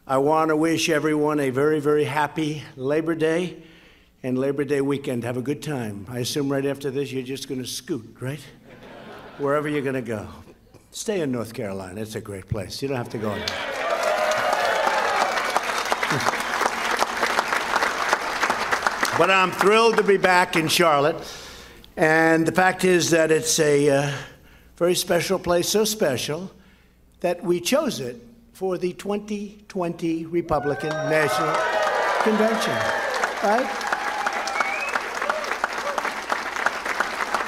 I want to wish everyone a very, very happy Labor Day and Labor Day weekend. Have a good time. I assume right after this you're just going to scoot, right? Wherever you're going to go. Stay in North Carolina. It's a great place. You don't have to go anywhere. But I'm thrilled to be back in Charlotte. And the fact is that it's a very special place, so special that we chose it for the 2020 Republican National Convention, right?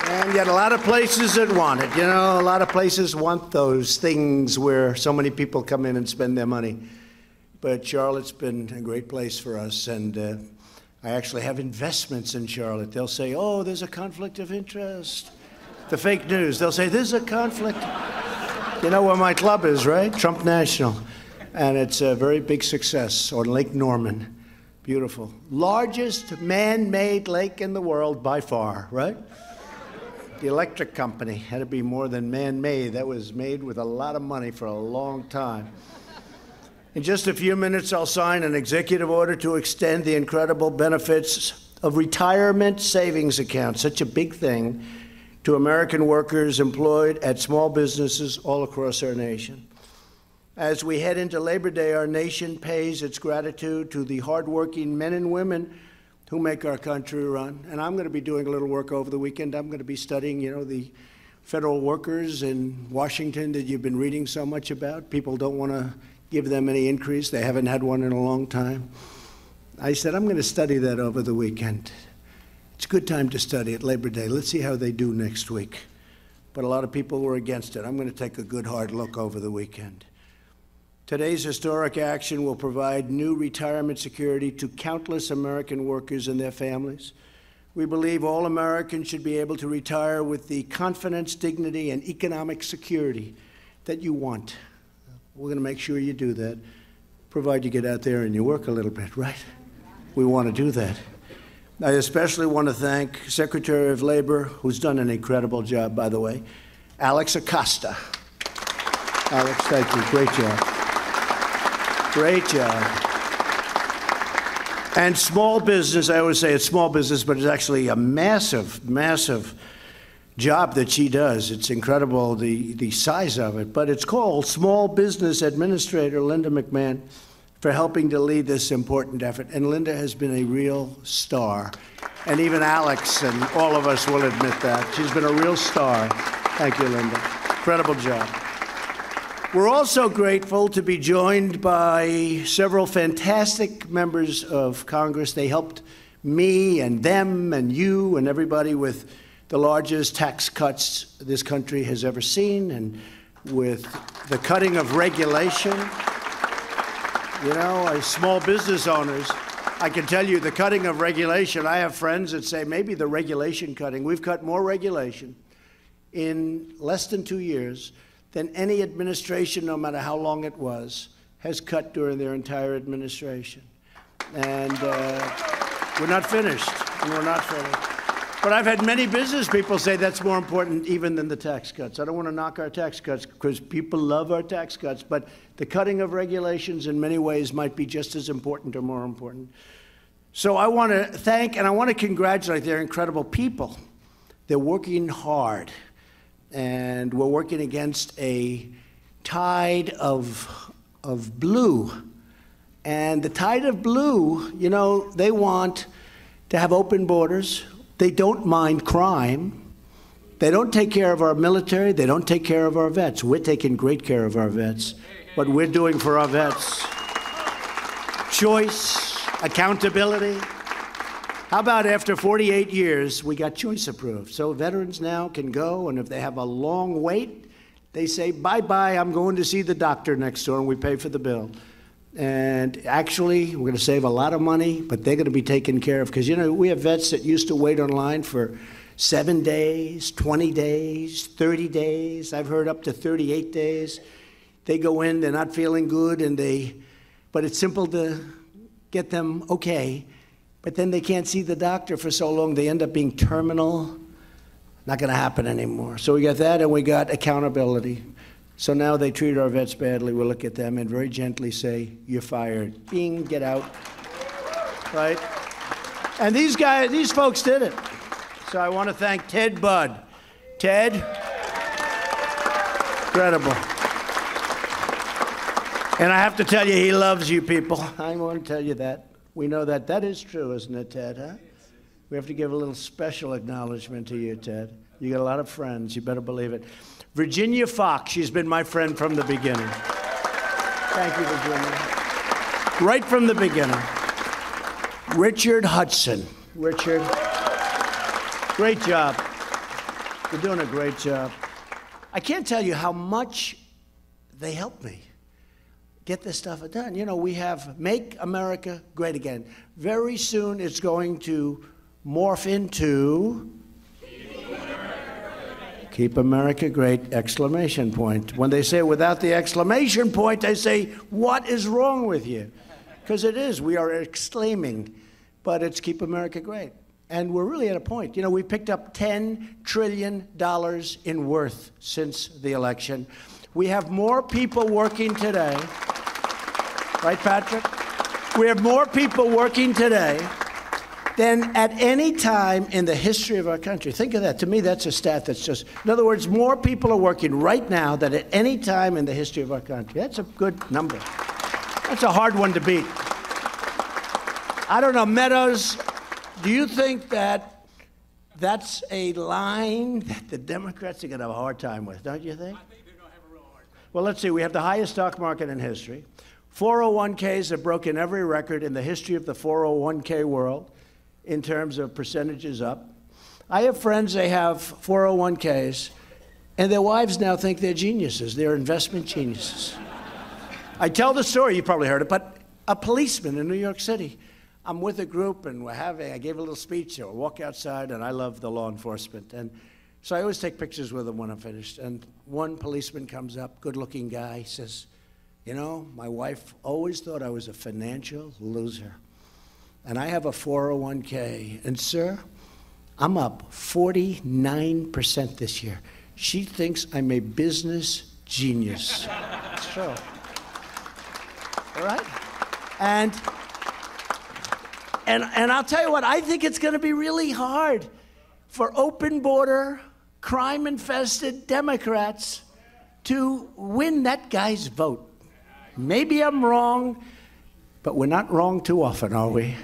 And yet a lot of places that want it. You know, a lot of places want those things where so many people come in and spend their money. But Charlotte's been a great place for us, and I actually have investments in Charlotte. They'll say, oh, there's a conflict of interest. The fake news, they'll say, there's a conflict. You know where my club is, right? Trump National. And it's a very big success on Lake Norman. Beautiful. Largest man-made lake in the world by far, right? The electric company had to be more than man-made. That was made with a lot of money for a long time. In just a few minutes, I'll sign an executive order to extend the incredible benefits of retirement savings accounts, such a big thing, to American workers employed at small businesses all across our nation. As we head into Labor Day, our nation pays its gratitude to the hardworking men and women who make our country run. And I'm going to be doing a little work over the weekend. I'm going to be studying, the federal workers in Washington that you've been reading so much about. People don't want to give them any increase. They haven't had one in a long time. I said, I'm going to study that over the weekend. It's a good time to study at Labor Day. Let's see how they do next week. But a lot of people were against it. I'm going to take a good hard look over the weekend. Today's historic action will provide new retirement security to countless American workers and their families. We believe all Americans should be able to retire with the confidence, dignity, and economic security that you want. We're going to make sure you do that, provided you get out there and you work a little bit, right? We want to do that. I especially want to thank Secretary of Labor, who's done an incredible job, by the way, Alex Acosta. Alex, thank you. Great job. Great job. And small business, I always say it's small business, but it's actually a massive, massive job that she does. It's incredible, the size of it. But it's called Small Business Administrator Linda McMahon for helping to lead this important effort. And Linda has been a real star. And even Alex and all of us will admit that. She's been a real star. Thank you, Linda. Incredible job. We're also grateful to be joined by several fantastic members of Congress. They helped me and them and you and everybody with the largest tax cuts this country has ever seen, and with the cutting of regulation. As small business owners, I can tell you the cutting of regulation, I have friends that say maybe the regulation cutting. We've cut more regulation in less than 2 years than any administration, no matter how long it was, has cut during their entire administration. And we're not finished. We're not finished. But I've had many business people say that's more important even than the tax cuts. I don't want to knock our tax cuts because people love our tax cuts, but the cutting of regulations in many ways might be just as important or more important. So I want to thank and I want to congratulate their incredible people. They're working hard, and we're working against a tide of blue. And the tide of blue, they want to have open borders. They don't mind crime. They don't take care of our military. They don't take care of our vets. We're taking great care of our vets. What we're doing for our vets. Choice, accountability. How about after 48 years, we got choice approved. So veterans now can go, and if they have a long wait, they say, bye-bye, I'm going to see the doctor next door, and we pay for the bill. And actually, we're going to save a lot of money, but they're going to be taken care of. Because, we have vets that used to wait online for 7 days, 20 days, 30 days. I've heard up to 38 days. They go in, they're not feeling good, but it's simple to get them okay. But then they can't see the doctor for so long, they end up being terminal. Not going to happen anymore. So we got that, and we got accountability. So now they treat our vets badly. We'll look at them and very gently say, "You're fired. Bing, get out." Right? And these folks did it. So I want to thank Ted Budd. Ted, incredible. And I have to tell you, he loves you people. I want to tell you that. We know that. That is true, isn't it, Ted, huh? We have to give a little special acknowledgement to you, Ted. You got a lot of friends. You better believe it. Virginia Fox, she's been my friend from the beginning. Thank you, Virginia. Right from the beginning. Richard Hudson. Richard, great job. You're doing a great job. I can't tell you how much they helped me get this stuff done. You know, we have Make America Great Again. Very soon it's going to morph into Keep America Great, exclamation point. When they say it without the exclamation point, I say, what is wrong with you? Because it is. We are exclaiming, but it's Keep America Great. And we're really at a point. You know, we picked up $10 trillion in worth since the election. We have more people working today. Right, Patrick? We have more people working today than at any time in the history of our country. Think of that. To me, that's a stat that's just, in other words, more people are working right now than at any time in the history of our country. That's a good number. That's a hard one to beat. I don't know, Meadows, do you think that that's a line that the Democrats are going to have a hard time with, don't you think? I think they're going to have a real hard time. Well, let's see. We have the highest stock market in history. 401ks have broken every record in the history of the 401k world in terms of percentages up. I have friends, they have 401ks, and their wives now think they're geniuses. They're investment geniuses. I tell the story, you probably heard it, but a policeman in New York City, I'm with a group, and I gave a little speech, or walk outside, and I love the law enforcement. And so I always take pictures with them when I'm finished. And one policeman comes up, good-looking guy, says, "You know, my wife always thought I was a financial loser. And I have a 401k. And, sir, I'm up 49% this year. She thinks I'm a business genius." It's true. All right? And I'll tell you what, I think it's going to be really hard for open border, crime-infested Democrats to win that guy's vote. Maybe I'm wrong, but we're not wrong too often, are we?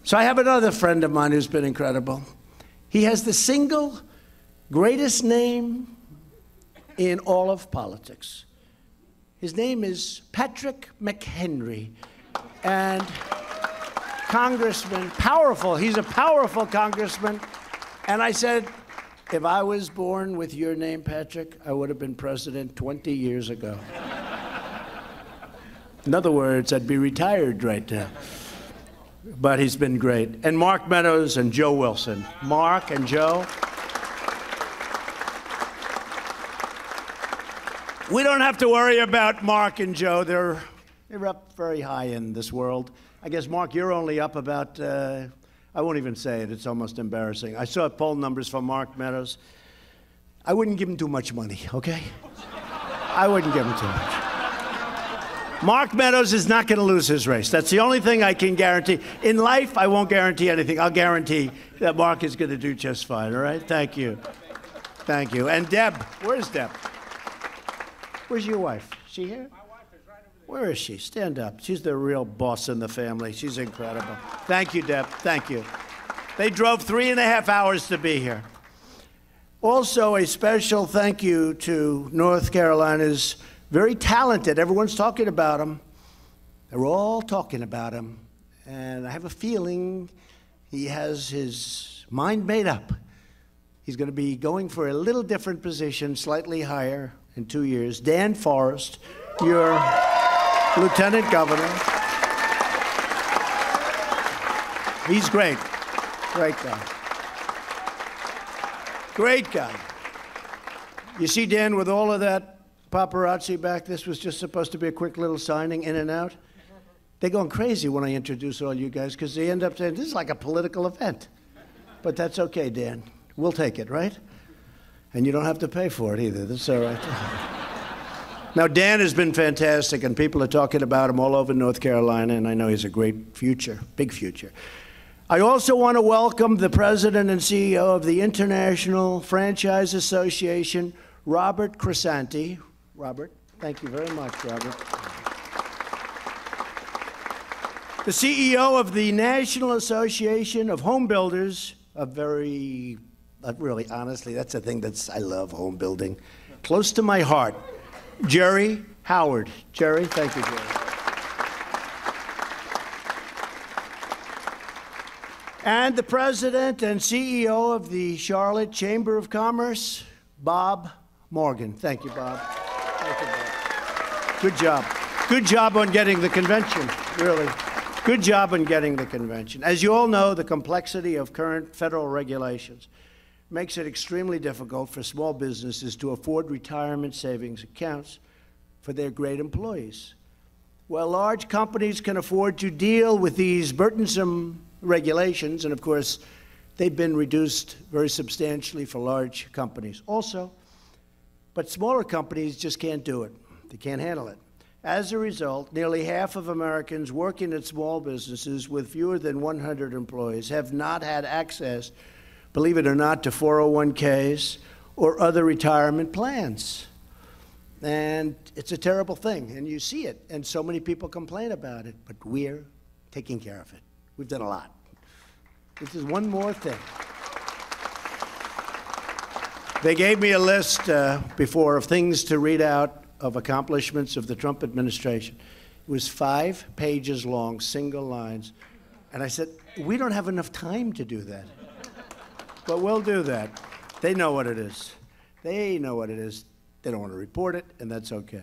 So I have another friend of mine who's been incredible. He has the single greatest name in all of politics. His name is Patrick McHenry. And congressman, powerful. He's a powerful congressman. And I said, if I was born with your name, Patrick, I would have been president 20 years ago. In other words, I'd be retired right now. But he's been great. And Mark Meadows and Joe Wilson. Mark and Joe. We don't have to worry about Mark and Joe. They're up very high in this world. I guess, Mark, you're only up about, I won't even say it. It's almost embarrassing. I saw poll numbers for Mark Meadows. I wouldn't give him too much money, okay? I wouldn't give him too much. Mark Meadows is not going to lose his race. That's the only thing I can guarantee. In life, I won't guarantee anything. I'll guarantee that Mark is going to do just fine, all right? Thank you. Thank you. And Deb, where's Deb? Where's your wife? Is she here? My wife is right over there. Where is she? Stand up. She's the real boss in the family. She's incredible. Thank you, Deb. Thank you. They drove 3.5 hours to be here. Also, a special thank you to North Carolina's very talented. Everyone's talking about him. They're all talking about him. And I have a feeling he has his mind made up. He's going to be going for a little different position, slightly higher in 2 years. Dan Forest, your lieutenant governor. He's great. Great guy. Great guy. You see, Dan, with all of that paparazzi back, this was just supposed to be a quick little signing in and out. They're going crazy when I introduce all you guys because they end up saying, this is like a political event. But that's okay, Dan. We'll take it, right? And you don't have to pay for it either. That's all right. Now, Dan has been fantastic, and people are talking about him all over North Carolina, and I know he's a great future, big future. I also want to welcome the president and CEO of the International Franchise Association, Robert Crisanti. Robert, thank you very much, Robert. The CEO of the National Association of Home Builders, a very, really, honestly, that's a thing I love home building. Close to my heart, Jerry Howard. Jerry, thank you, Jerry. And the president and CEO of the Charlotte Chamber of Commerce, Bob Morgan. Thank you, Bob. Thank you, Bob. Good job. Good job on getting the convention, really. Good job on getting the convention. As you all know, the complexity of current federal regulations makes it extremely difficult for small businesses to afford retirement savings accounts for their great employees. While large companies can afford to deal with these burdensome regulations, and of course, they've been reduced very substantially for large companies also, but smaller companies just can't do it. They can't handle it. As a result, nearly half of Americans working at small businesses with fewer than 100 employees have not had access, believe it or not, to 401ks or other retirement plans. And it's a terrible thing, and you see it, and so many people complain about it, but we're taking care of it. We've done a lot. This is one more thing. They gave me a list before of things to read out of accomplishments of the Trump administration. It was 5 pages long, single lines. And I said, we don't have enough time to do that. But we'll do that. They know what it is. They know what it is. They don't want to report it, and that's okay.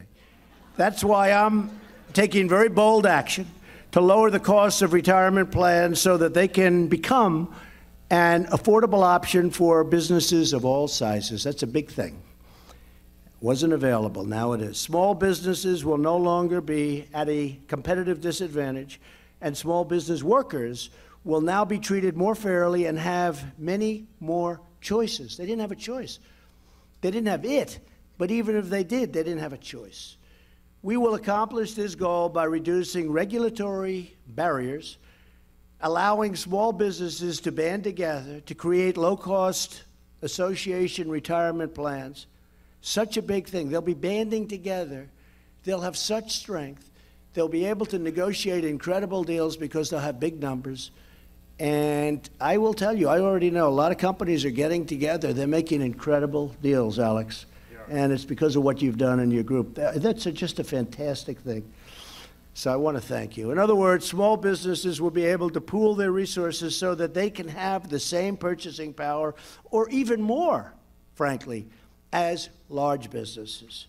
That's why I'm taking very bold action to lower the costs of retirement plans so that they can become an affordable option for businesses of all sizes. That's a big thing. Wasn't available, now it is. Small businesses will no longer be at a competitive disadvantage, and small business workers will now be treated more fairly and have many more choices. They didn't have a choice. They didn't have it, but even if they did, they didn't have a choice. We will accomplish this goal by reducing regulatory barriers, allowing small businesses to band together to create low-cost association retirement plans. Such a big thing. They'll be banding together. They'll have such strength. They'll be able to negotiate incredible deals because they'll have big numbers. And I will tell you, I already know a lot of companies are getting together. They're making incredible deals, Alex. And it's because of what you've done in your group. That's just a fantastic thing. So I want to thank you. In other words, small businesses will be able to pool their resources so that they can have the same purchasing power, or even more, frankly, as large businesses.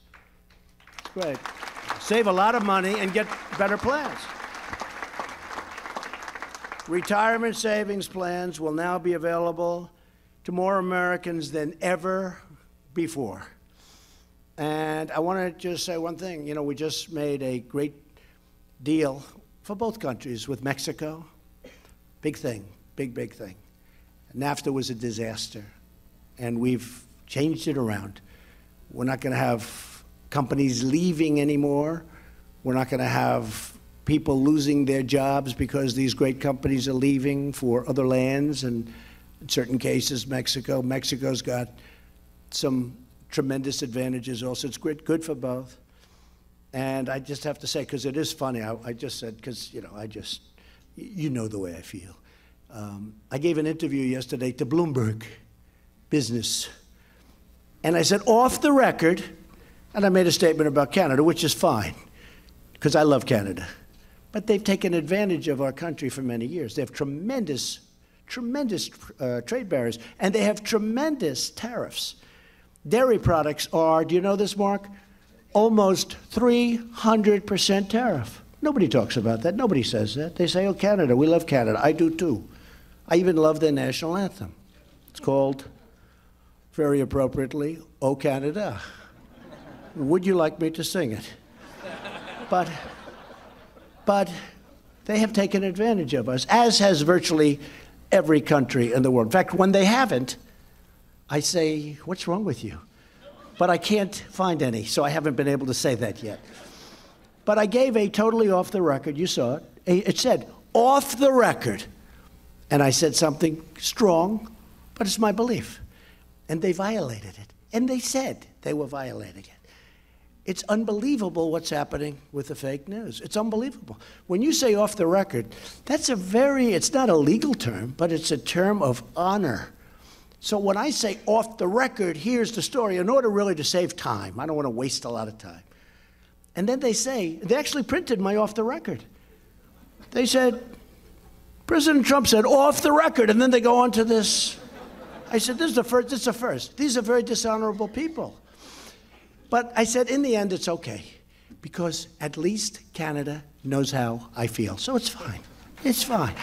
Great. Save a lot of money and get better plans. Retirement savings plans will now be available to more Americans than ever before. And I want to just say one thing. You know, we just made a great deal for both countries with Mexico. Big thing, big thing. NAFTA was a disaster, and we've changed it around. We're not going to have companies leaving anymore. We're not going to have people losing their jobs because these great companies are leaving for other lands, and in certain cases, Mexico. Mexico's got some tremendous advantages also. It's good for both. And I just have to say, because it is funny, I just said, because, you know, you know the way I feel. I gave an interview yesterday to Bloomberg Business. And I said, off the record, and I made a statement about Canada, which is fine, because I love Canada. But they've taken advantage of our country for many years. They have tremendous trade barriers, and they have tremendous tariffs. Dairy products are, do you know this, Mark? Almost 300% tariff. Nobody talks about that. Nobody says that. They say, oh, Canada, we love Canada. I do too. I even love their national anthem. It's called, very appropriately, O Canada. Would you like me to sing it? But they have taken advantage of us, as has virtually every country in the world. In fact, when they haven't, I say, what's wrong with you? but I can't find any, so I haven't been able to say that yet. But I gave a totally off the record, you saw it. It said, off the record. And I said something strong, but it's my belief. And they violated it. And they said they were violating it. It's unbelievable what's happening with the fake news. It's unbelievable. When you say off the record, it's not a legal term, but it's a term of honor. So when I say off the record, here's the story, in order really to save time. I don't want to waste a lot of time. And then they actually printed my off the record. They said, President Trump said, off the record, and then they go on to this. I said, this is a first. These are very dishonorable people. But I said, in the end, it's okay, because at least Canada knows how I feel. So it's fine. It's fine.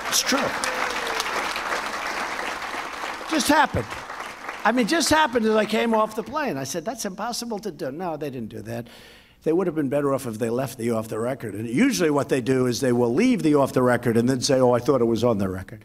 It's true. Just happened. Just happened as I came off the plane. I said, that's impossible to do. No, they didn't do that. They would have been better off if they left the off the record. And usually what they do is they will leave the off the record and then say, oh, I thought it was on the record.